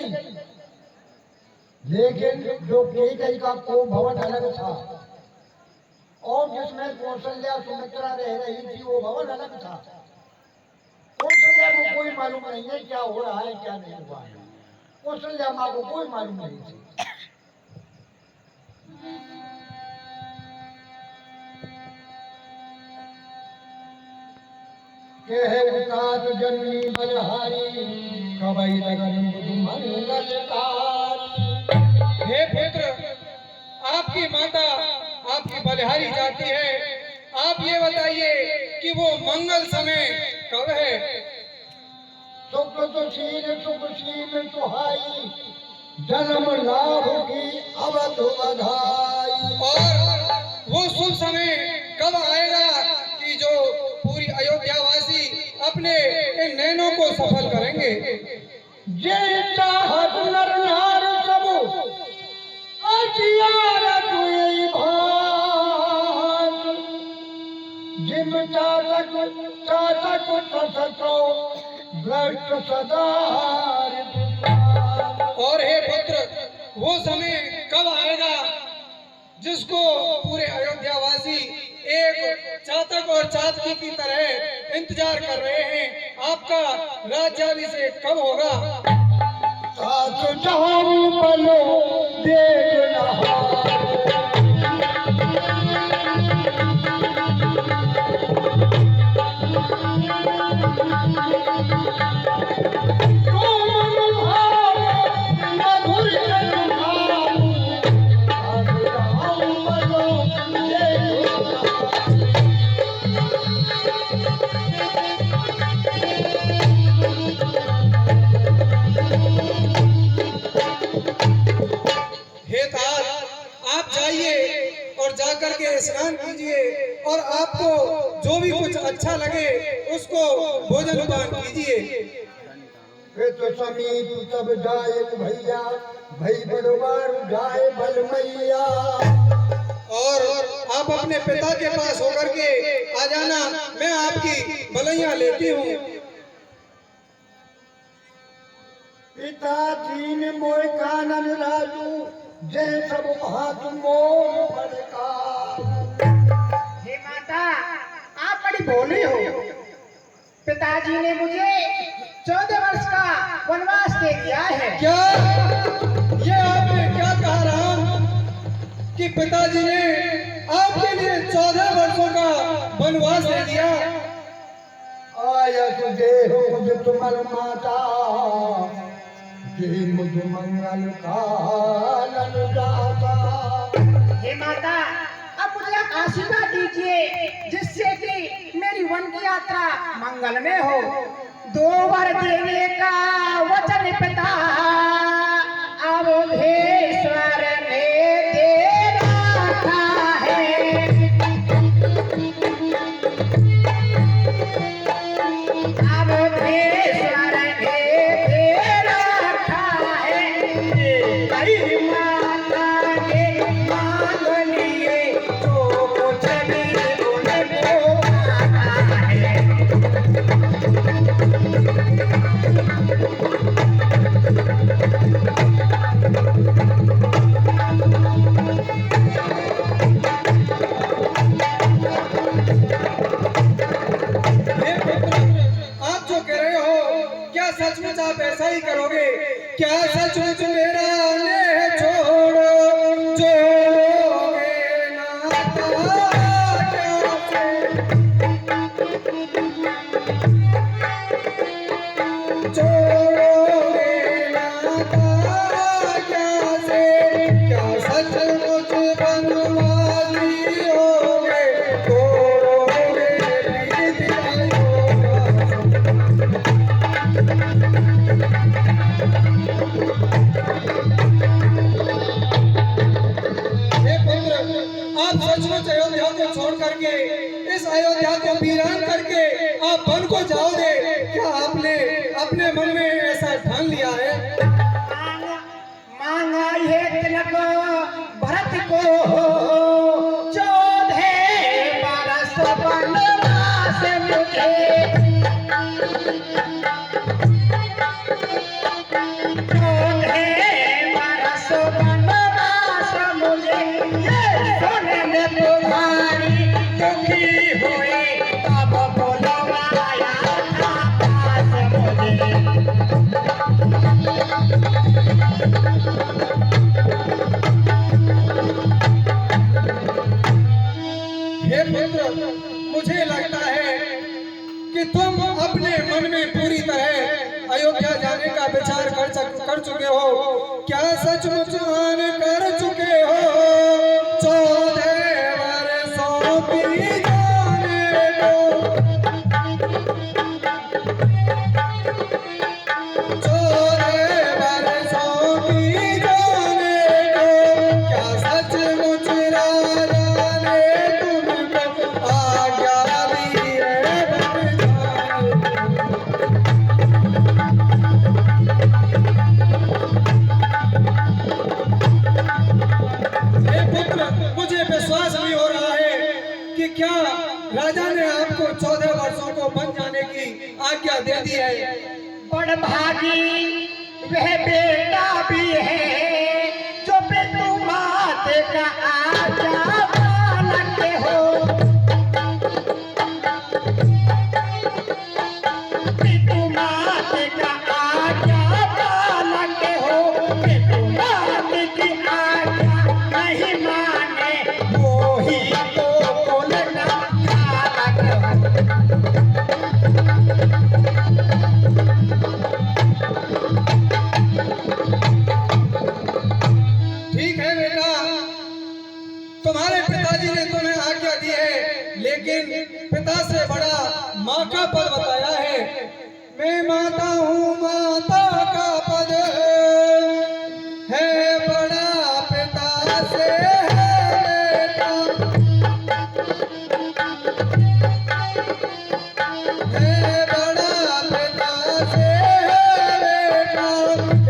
गई, लेकिन जो कैकेयी का को भवन अलग था और जिसमें कौशल्या सुमित्रा रह रही थी वो भवन अलग था। कौशल्या को कोई मालूम नहीं है क्या हो रहा है क्या नहीं हुआ है। कौशल्या माँ को कोई मालूम नहीं थी। उतार जननी बलहारी कवई लगन मंगलकार। हे पुत्र, आपकी माता आपकी बलिहारी जाती है, आप ये बताइए कि वो मंगल समय कब है? सुखशील सुहाई जन्म लाभ की अवध बधाई। और वो शुभ समय कब आएगा कि जो पूरी अयोध्यावासी अपने इन नैनों को सफल करेंगे? जे चाहत नर नार सब अजियार तुई भाग। जिम चातक तसको भ्रष्ट सदार। और हे पुत्र, वो समय कब आएगा जिसको पूरे अयोध्यावासी एक चातक और चातकी की तरह इंतजार कर रहे हैं? आपका राज्याभिषेक कब होगा? आप जाइए और जाकर के स्नान कीजिए और आपको जो भी कुछ अच्छा लगे उसको भोजन पान कीजिए। वे तो समीप तब जाए भैया भई बड़वार जाए बल मैया। और आप अपने पिता के पास होकर के आ जाना, मैं आपकी बलैया लेती हूँ। पिताजी ने मोय कानन राजू जय सब हाथ मोह प्रकार। हे माता, आप बड़ी भोली हो। पिताजी ने मुझे 14 वर्ष का वनवास दे दिया है। क्या ये आपने क्या कहा राम कि पिताजी ने आपके लिए 14 वर्षों का वनवास दे दिया? आया तुझे मुझ तुमल माता कि मुझ मंगल कालन जाता। हे माता, अब मुझे आशीर्वाद दीजिए जिससे कि मेरी वन की यात्रा मंगल में हो। 2 वर देने का वचन पिता अवधेश्वर ने दे रखा है। अवधेश्वर ने दे रखा है। बड़ी माता ने मांग लिए जो कुछ भी उनको आता है। आप जो कह रहे हो क्या सचमुच आप ऐसा ही करोगे? क्या सचमुच मेरा नेह छोड़ो जोड़ोगे नाता कैसे? जोड़ोगे नाता कैसे? क्या सचमुच बनवासी होगे? तोड़ोगे प्रीति आप सचमुच अयोध्या को छोड़ करके, इस अयोध्या को वीरान करके आप वन को जाओगे? क्या आपने अपने मन में ऐसा ठान लिया है? मांगा ये तिलक भरत को 14 बरस वनवास मुझे। 14 कि तुम अपने मन में पूरी तरह अयोध्या जाने का विचार कर चुके हो। क्या सचमुच मान कर चुके हो 14 वर्षों की जाने को? 14 वर्षों की जाने को क्या सचमुच राजा ने तुमको आज्ञा दी है बन जाने? हे पुत्र, मुझे विश्वास नहीं हो रहा है कि क्या राजा ने आपको 14 वर्षों को बन जाने की आज्ञा दे दी है। बड़ भागी वह बेटा भी है जो पितु मात का आज्ञा पालते हो। पितु मात का आज्ञा पालते हो। पितु मात की आज्ञा नहीं माने वो ही तो बोलना पालते हो। ठीक है बेटा, तुम्हारे पिताजी ने तुम्हें आज्ञा दी है, लेकिन पिता से बड़ा माँ का पद बताया है। मैं माता हूँ, माता का पद है बड़ा, पिता से है बेटा। है बड़ा, पिता से है बेटा।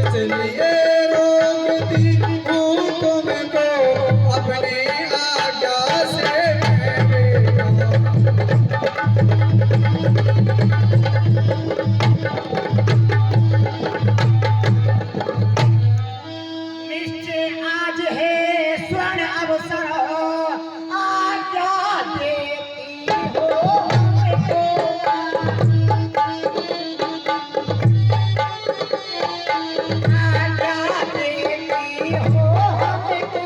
इसलिए रोकती हूँ तुमको अपनी आज्ञा से बेटा। निश्चय आज है स्वर्ण अवसर आज्ञा देती हो हमको। आज्ञा देती हो हमको।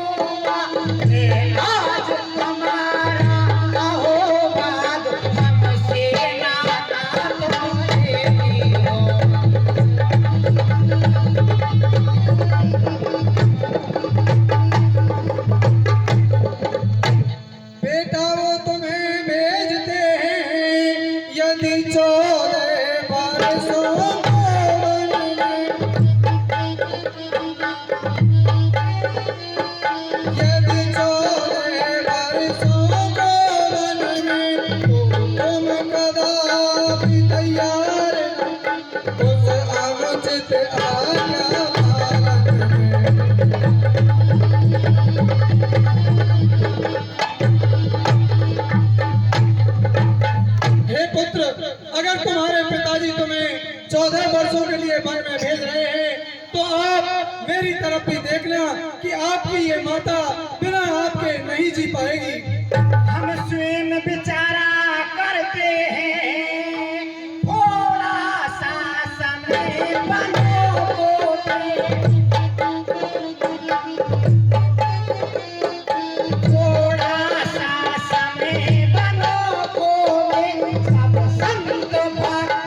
आज हमारा अहोवाद हमसे नाता तुम देती हो। बेटा वो तुम्हें भेजते हैं यदि 14 वर्षों को वन में। यदि 14 वर्षों को वन में तो तुम कदापि तैयार उस अनुचित आज्ञा पालन में। हे पुत्र, अगर तुम्हारे पिताजी तुम्हें 14 वर्षों के लिए वन में भेज रहे हैं तो आप मेरी तरफ भी देखना कि आपकी ये माता बिना आपके नहीं जी पाएगी। हम स्वयं विचारा करते हैं थोड़ा सा समय बनो थोड़ा सा समय बनो सब संत भक्त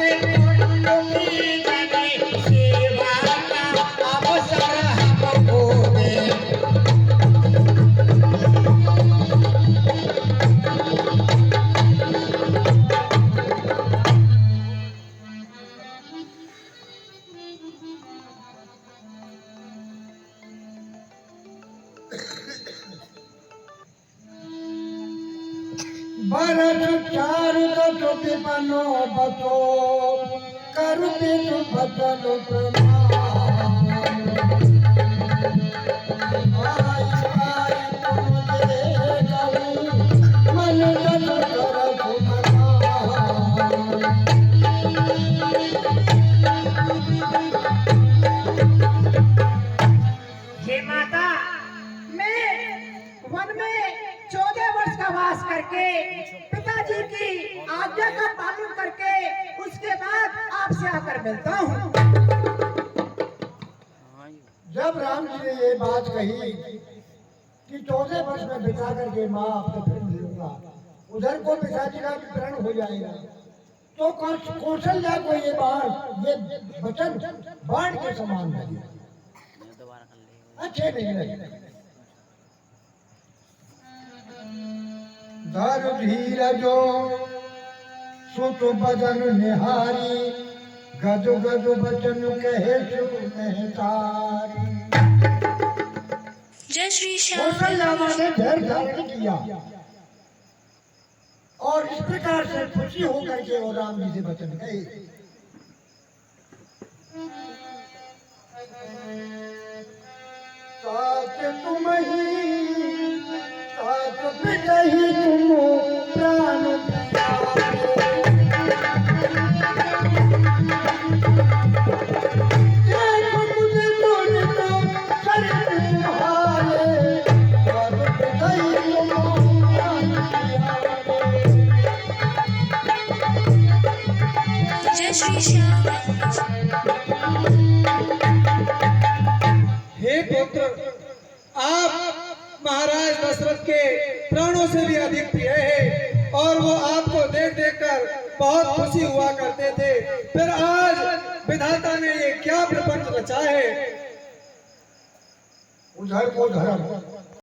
की जने सेवा का अवसर हमको दे। बरस चारु दशो पिपनो बसो करते तु बचन प्रमाण। आई आई तुम दे गऊ मन जन कर सुमनान। हे माता, मैं वन में 14 वर्ष का वास करके पिताजी की आज्ञा का पालन करके उसके बाद आपसे आकर मिलता हूँ। जब राम जी ने ये बात कही कि 14 वर्ष में बिता करके माँ आपसे फिर मिलूंगा, उधर को पिताजी का वितरण हो जाएगा, तो कौशल्या को ये बात, ये वचन बाण के समान लगे, अच्छे नहीं लगे। धर धीरजो सुत बदन निहारी, गद गद बचन कहे सुनहतारी। जय श्री श्याम। कौशल्या ने धैर्य धारण किया और इस प्रकार से खुशी होकर के वो राम जी से वचन कहे। साथ तुम ही, साथ पितहि तुम प्राण प्यारे। देखो मुझे तोड़ तो शरीर तुम्हारे, साथ पितहि तुम प्राण प्यारे। जय श्री श्याम। हे पुत्र, आप महाराज दशरथ के प्राणों से भी अधिक प्रिय है और वो आपको देख देख कर बहुत खुशी हुआ करते थे। फिर आज विधाता ने ये क्या प्रपंच रचा है? उधर को धर्म